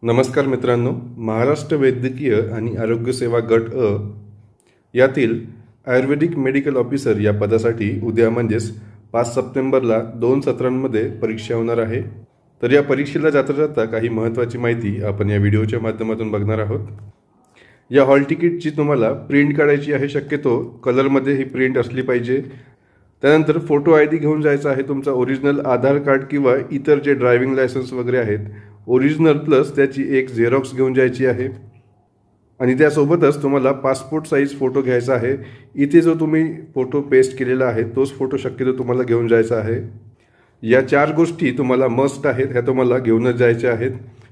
नमस्कार मित्रांनो, महाराष्ट्र वैद्यकीय आणि आरोग्य सेवा गट अ यातील आयुर्वेदिक मेडिकल ऑफिसर या पदासाठी उद्या म्हणजेच 5 सप्टेंबरला 2 सत्रांमध्ये परीक्षा होणार आहे। तर या परीक्षेला जाता काही महत्त्वाची माहिती आपण या व्हिडिओच्या माध्यमातून बघणार आहोत। या हॉल तिकीटची तुम्हाला प्रिंट काढायची आहे, शक्यतो कलरमध्ये ही प्रिंट असली पाहिजे। त्यानंतर फोटो आयडी घेऊन जायचा आहे, तुमचा ओरिजिनल आधार कार्ड किंवा इतर जे ड्रायव्हिंग लायसन्स वगैरे आहेत ओरिजिनल प्लस त्याची एक झेरॉक्स घेऊन जायची आहे आणि त्यासोबतच तुम्हाला पासपोर्ट साईज फोटो घ्यायचा आहे। इथे जो तुम्ही फोटो पेस्ट केलेला आहे तोच फोटो शक्यतो तुम्हाला घेऊन जायचा आहे। या 4 गोष्टी तुम्हाला मस्ट आहेत, ह्या तुम्हाला घेऊनच जायच्या आहेत।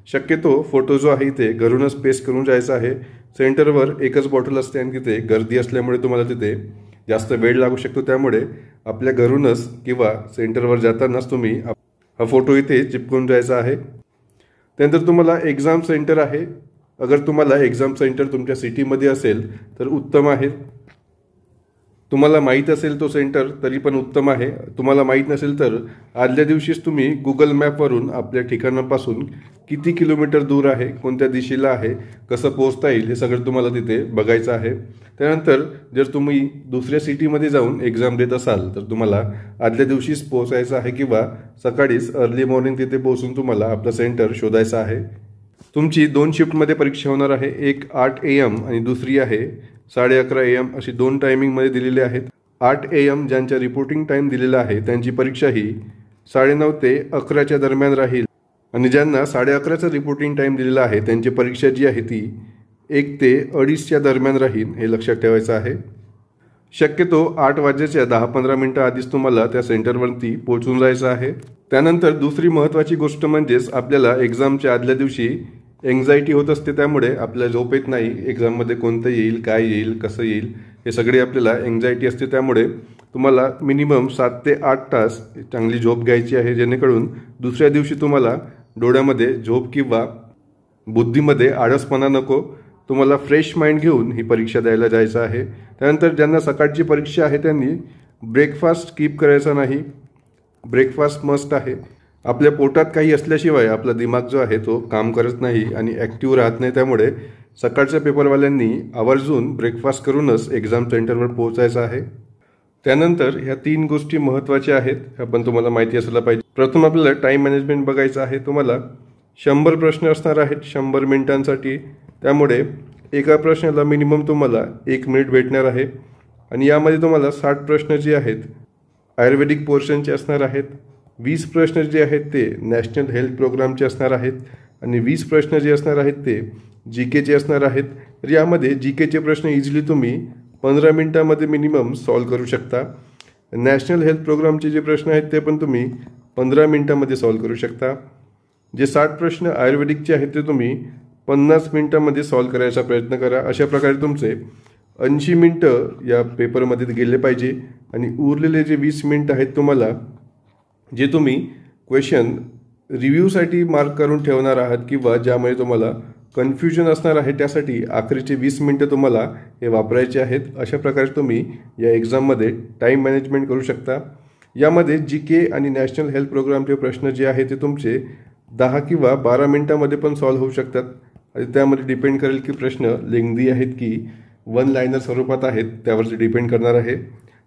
शक्यतो फोटो जो आहे इथे घरूनच पेस्ट करून जायचा आहे। सेंटरवर एकच बॉटल असते आणि तिथे गर्दी असल्यामुळे तुम्हाला तिथे जास्त वेळ लागू शकतो, त्यामुळे आपल्या घरूनच किंवा सेंटरवर जातानाच तुम्ही हा फोटो इथे चिपकून जायचा आहे। त्यानंतर तुम्हाला एग्जाम सेंटर आहे, अगर तुम्हाला एग्जाम सेंटर तुमच्या सिटीमध्ये असेल तर उत्तम आहे। तुम्हाला माहीत असेल तो सेंटर तरी पण उत्तम आहे। तुम्हाला माहीत नसेल तर आदल्या दिवशीच तुम्ही गुगल मॅपवरून आपल्या ठिकाणापासून किती किलोमीटर दूर आहे, कोणत्या दिशेला आहे, कसं पोहोचता येईल हे सगळं तुम्हाला तिथे बघायचं आहे। त्यानंतर जर तुम्ही दुसऱ्या सिटीमध्ये जाऊन एक्झाम देत असाल तर तुम्हाला आदल्या दिवशीच पोहोचायचं आहे किंवा सकाळीच अर्ली मॉर्निंग तिथे पोहोचून तुम्हाला आपलं सेंटर शोधायचं आहे। तुमची 2 शिफ्टमध्ये परीक्षा होणार आहे, एक 8 AM आणि दुसरी आहे 11:30 AM अशी 2 टायमिंगमध्ये दिलेले आहेत। 8 AM ज्यांच्या रिपोर्टिंग टाईम दिलेला आहे त्यांची परीक्षा ही 9:30 ते 11च्या दरम्यान राहील आणि ज्यांना 11:30चा रिपोर्टिंग टाईम दिलेला आहे त्यांची परीक्षा जी आहे ती 1 ते 2:30च्या दरम्यान राहील, हे लक्षात ठेवायचं आहे। शक्यतो 8 वाजेच्या 10-15 मिनिटं आधीच तुम्हाला त्या सेंटरवरती पोहोचून जायचं आहे। त्यानंतर दुसरी महत्त्वाची गोष्ट म्हणजेच आपल्याला एक्झामच्या आदल्या दिवशी एन्झायटी होत असते, त्यामुळे आपल्याला झोप येत नाही। एक्झाममध्ये कोणतं येईल, काय येईल, कसं येईल हे सगळे आपल्याला एन्झायटी असते, त्यामुळे तुम्हाला मिनिमम 7 ते 8 तास चांगली झोप घ्यायची आहे, जेणेकरून दुसऱ्या दिवशी तुम्हाला डोळ्यामध्ये झोप किंवा बुद्धीमध्ये आळसपणा नको, तुम्हाला फ्रेश माइंड घेऊन ही परीक्षा द्यायला जायचं आहे। त्यानंतर ज्यांना सकाळची परीक्षा आहे त्यांनी ब्रेकफास्ट स्किप करायचा नाही, ब्रेकफास्ट मस्ट आहे। आपल्या पोटात काही असल्याशिवाय आपला दिमाग जो आहे तो काम करत नाही आणि ॲक्टिव्ह राहत नाही, त्यामुळे सकाळच्या पेपरवाल्यांनी आवर्जून ब्रेकफास्ट करूनच एक्झाम सेंटरवर पोहोचायचं आहे। त्यानंतर ह्या 3 गोष्टी महत्त्वाच्या आहेत, ह्या पण तुम्हाला माहिती असायला पाहिजे। प्रथम आपल्याला टाईम मॅनेजमेंट बघायचं आहे। तुम्हाला 100 प्रश्न असणार आहेत 100 मिनिटांसाठी, त्यामुळे एका प्रश्नाला मिनिमम तुम्हाला 1 मिनिट भेटणार आहे आणि यामध्ये तुम्हाला 60 प्रश्न जे आहेत आयुर्वेदिक पोर्शनचे असणार आहेत, 20 प्रश्न जे आहेत ते नॅशनल हेल्थ प्रोग्रामचे असणार आहेत आणि 20 प्रश्न जे असणार आहेत ते GKचे असणार आहेत। तर यामध्ये GKचे प्रश्न इझिली तुम्ही 15 मिनिटांमध्ये मिनिमम सॉल्व करू शकता। नॅशनल हेल्थ प्रोग्रामचे जे प्रश्न आहेत ते पण तुम्ही 15 मिनिटांमध्ये सॉल्व करू शकता। जे 60 प्रश्न आयुर्वेदिकचे आहेत ते तुम्ही 50 मिनिटांमध्ये सॉल्व करायचा प्रयत्न करा। अशा प्रकारे तुमचे 80 मिनिटं या पेपरमध्ये गेले पाहिजे आणि उरलेले जे 20 मिनिटं आहेत तुम्हाला जे तुम्ही क्वेश्चन रिव्ह्यूसाठी मार्क करून ठेवणार आहात किंवा ज्यामुळे तुम्हाला कन्फ्युजन असणार आहे त्यासाठी आखरीचे 20 मिनिटं तुम्हाला हे वापरायचे आहेत। अशा प्रकारे तुम्ही या एक्झाममध्ये टाईम मॅनेजमेंट करू शकता। यामध्ये GK आणि नॅशनल हेल्थ प्रोग्रामचे प्रश्न जे आहेत ते तुमचे 10 किंवा 12 मिनिटांमध्ये पण सॉल्व होऊ शकतात आणि त्यामध्ये डिपेंड करेल की प्रश्न लेंग्दी आहेत की 1 लाइनर स्वरूपात आहेत, त्यावरती डिपेंड करणार आहे।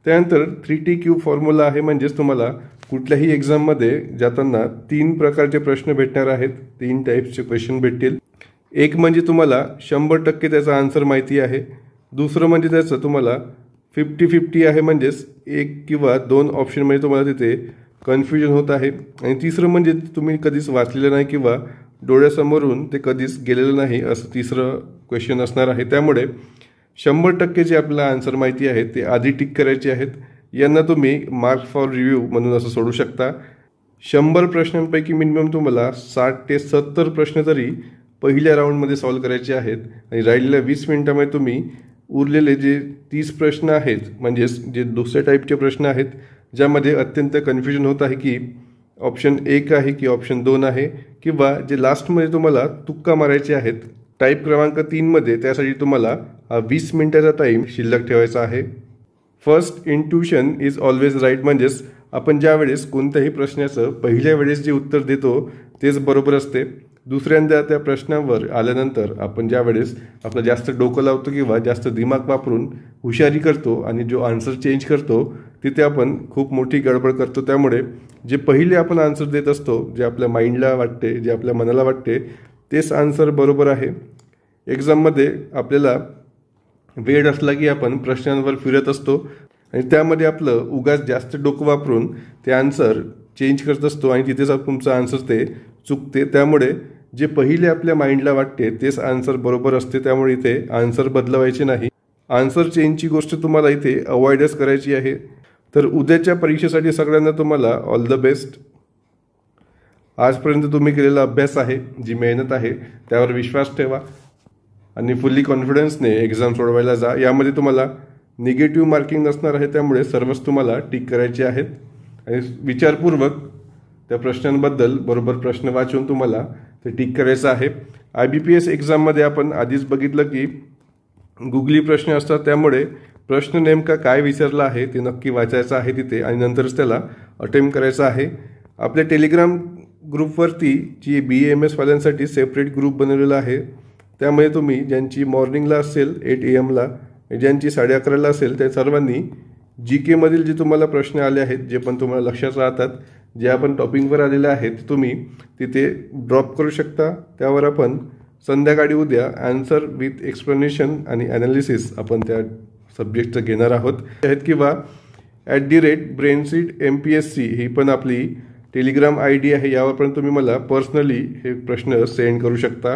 त्यानंतर 3TQ फॉर्म्युला आहे, म्हणजेच तुम्हाला कुठल्याही एक्झाममध्ये जाताना 3 प्रकारचे प्रश्न भेटणार आहेत, 3 टाईप्सचे क्वेश्चन भेटतील। एक म्हणजे तुम्हाला 100% त्याचा आन्सर माहिती आहे, दुसरं म्हणजे त्याचं तुम्हाला 50-50 आहे, म्हणजेच 1 किंवा 2 ऑप्शनमध्ये तुम्हाला तिथे कन्फ्युजन होत आहे आणि तिसरं म्हणजे तुम्ही कधीच वाचलेलं नाही किंवा डोळ्यासमोरून ते कधीच गेलेलं नाही असं तिसरं क्वेश्चन असणार आहे। त्यामुळे 100% जे आपल्याला आन्सर माहिती आहे ते आधी टिक करायचे आहेत, यांना तुम्ही मार्क फॉर रिव्ह्यू म्हणून असं सोडू शकता। 100 प्रश्नांपैकी मिनिमम तुम्हाला 60 ते 70 प्रश्न तरी पहिल्या राऊंडमध्ये सॉल्व करायचे आहेत आणि राहिलेल्या 20 मिनिटांमध्ये तुम्ही उरलेले जे 30 प्रश्न आहेत, म्हणजेच जे दुसऱ्या टाईपचे प्रश्न आहेत ज्यामध्ये अत्यंत कन्फ्युजन होत आहे की ऑप्शन 1 आहे की ऑप्शन 2 आहे, किंवा जे लास्टमध्ये तुम्हाला तुक्का मारायचे आहेत टाईप क्रमांक 3 मध्ये, त्यासाठी तुम्हाला हा 20 मिनिटाचा टाईम शिल्लक ठेवायचा आहे। First intuition is always right, म्हणजेच आपण ज्या वेळेस कोणत्याही प्रश्नाचं पहिल्या वेळेस जे उत्तर देतो तेच बरोबर असते। दुसऱ्यांदा त्या प्रश्नावर आल्यानंतर आपण ज्या वेळेस आपलं जास्त डोकं लावतो किंवा जास्त दिमाग वापरून हुशारी करतो आणि जो आन्सर चेंज करतो तिथे आपण खूप मोठी गडबड करतो. त्यामुळे जे पहिले आपण आन्सर देत असतो, जे आपल्या माइंडला वाटते, जे आपल्या मनाला वाटते, तेच आन्सर बरोबर आहे. एक्झाममध्ये आपल्याला वेळ असला की आपण प्रश्नांवर फिरत असतो आणि त्यामध्ये आपलं उगाच जास्त डोकं वापरून ते आन्सर चेंज करत असतो आणि तिथेच तुमचं आन्सर ते चुकते. त्यामुळे जे पहिले आपल्या माइंडला वाटते तेच आन्सर बरोबर असते. त्यामुळे इथे आन्सर बदलवायचे नाही. आन्सर चेंजची गोष्ट तुम्हाला इथे अवॉइडच करायची आहे. तर उद्याच्या परीक्षेसाठी सगळ्यांना तुम्हाला ऑल द बेस्ट. आजपर्यंत तुम्ही केलेला अभ्यास आहे, जी मेहनत आहे, त्यावर विश्वास ठेवा आणि फुल्ली कॉन्फिडन्सने एक्झाम सोडवायला जा. यामध्ये तुम्हाला निगेटिव्ह मार्किंग नसणार आहे, त्यामुळे सर्वच तुम्हाला टिक करायचे आहेत आणि विचारपूर्वक त्या प्रश्नांबद्दल बरोबर प्रश्न वाचून तुम्हाला ते टिक करायचं आहे. IBPS एक्झाममध्ये आपण आधीच बघितलं की गुगली प्रश्न असतात, त्यामुळे प्रश्न नेमका काय विचारला आहे ते नक्की वाचायचं आहे तिथे आणि नंतरच त्याला अटेम्प्ट करायचं आहे. आपल्या टेलिग्राम ग्रुपवरती जी BAMS वाल्यांसाठी सेपरेट ग्रुप बनवलेला आहे, त्यामुळे तुम्ही ज्यांची मॉर्निंगला असेल 8 AM ला, ज्यांची 11:30ला असेल, त्या सर्वांनी GK मधील जे तुम्हाला प्रश्न आले आहेत, जे पण तुम्हाला लक्षात राहतात, जे आपण टॉपिकवर आलेले आहेत, तुम्ही तिथे ड्रॉप करू शकता. त्यावर आपण संध्याकाळी उद्या आन्सर विथ एक्सप्लेनेशन आणि ॲनालिसिस आपण त्या सब्जेक्टचं घेणार आहोत किंवा @brainseed MPSC ही पण आपली टेलिग्राम ID आहे. यावर पण तुम्ही मला पर्सनली हे प्रश्न सेंड करू शकता.